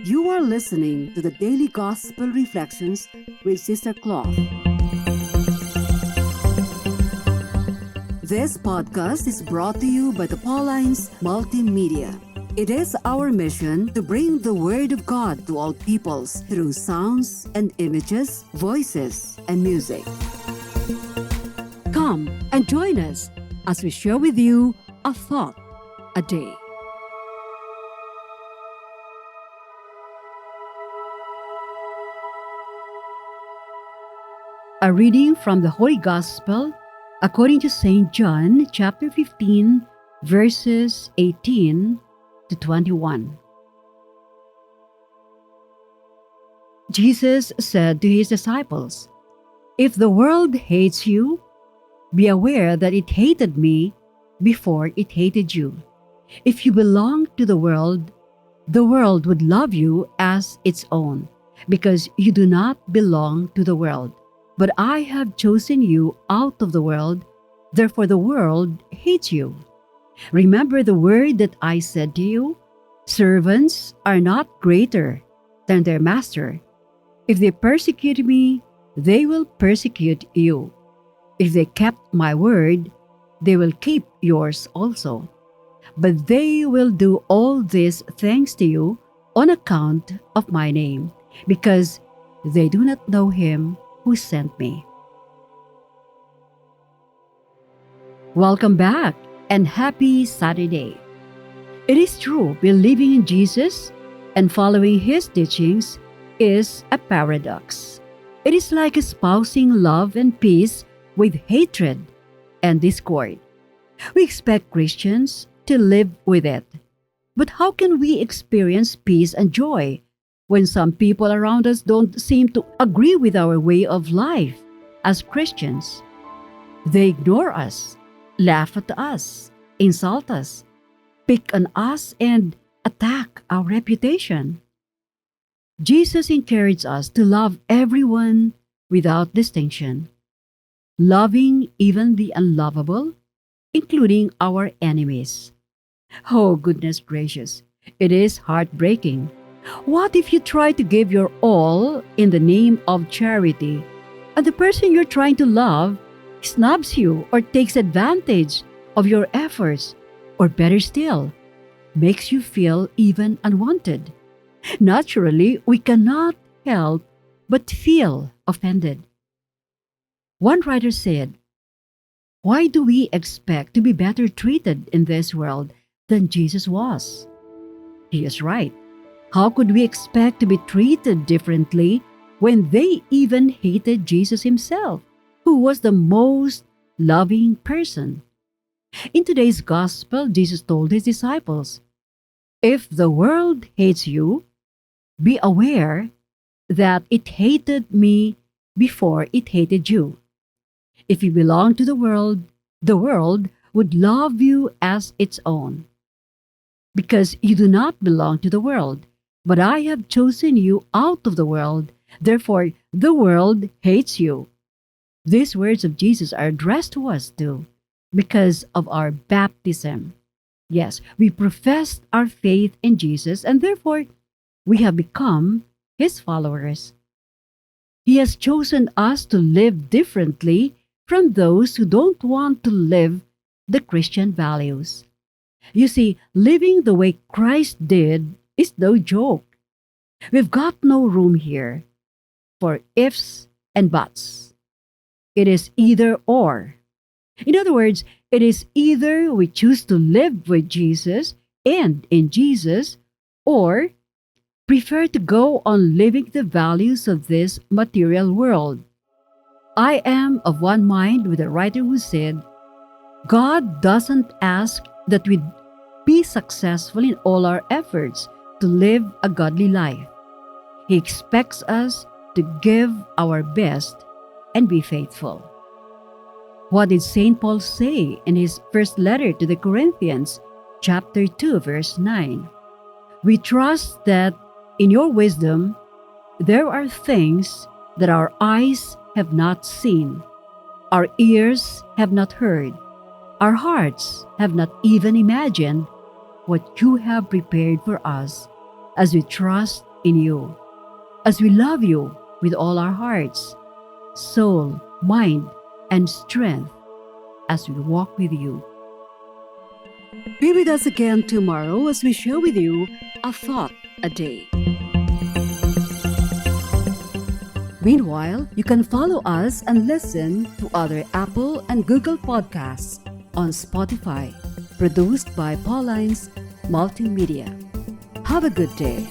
You are listening to the Daily Gospel Reflections with Sister Cloth. This podcast is brought to you by the Paulines Multimedia. It is our mission to bring the Word of God to all peoples through sounds and images, voices, and music. Come and join us as we share with you a thought a day. A reading from the Holy Gospel according to St. John, chapter 15, verses 18 to 21. Jesus said to his disciples, "If the world hates you, be aware that it hated me before it hated you. If you belong to the world would love you as its own, because you do not belong to the world. But I have chosen you out of the world, therefore the world hates you. Remember the word that I said to you? Servants are not greater than their master. If they persecute me, they will persecute you. If they kept my word, they will keep yours also. But they will do all these things to you on account of my name, because they do not know him who sent me." Welcome back and happy Saturday. It is true, believing in Jesus and following his teachings is a paradox. It is like espousing love and peace with hatred and discord. We expect Christians to live with it. But how can we experience peace and joy when some people around us don't seem to agree with our way of life as Christians? They ignore us, laugh at us, insult us, pick on us, and attack our reputation. Jesus encouraged us to love everyone without distinction, loving even the unlovable, including our enemies. Oh, goodness gracious, it is heartbreaking. What if you try to give your all in the name of charity, and the person you're trying to love snubs you or takes advantage of your efforts, or better still, makes you feel even unwanted? Naturally, we cannot help but feel offended. One writer said, "Why do we expect to be better treated in this world than Jesus was?" He is right. How could we expect to be treated differently when they even hated Jesus himself, who was the most loving person? In today's gospel, Jesus told his disciples, "If the world hates you, be aware that it hated me before it hated you. If you belong to the world would love you as its own. Because you do not belong to the world, but I have chosen you out of the world, therefore the world hates you." These words of Jesus are addressed to us too, because of our baptism. Yes, we professed our faith in Jesus, and therefore we have become his followers. He has chosen us to live differently from those who don't want to live the Christian values. You see, living the way Christ did is no joke. We've got no room here for ifs and buts. It is either or. In other words, it is either we choose to live with Jesus and in Jesus, or prefer to go on living the values of this material world. I am of one mind with the writer who said, "God doesn't ask that we be successful in all our efforts to live a godly life. He expects us to give our best and be faithful." What did St. Paul say in his first letter to the Corinthians, chapter 2, verse 9? "We trust that in your wisdom there are things that our eyes have not seen, our ears have not heard, our hearts have not even imagined what you have prepared for us as we trust in you as we love you with all our hearts, soul, mind, and strength as we walk with you. Be with us again tomorrow as we share with you a thought a day. Meanwhile, you can follow us and listen to other Apple and Google podcasts on Spotify, produced by Paulines Multimedia. Have a good day.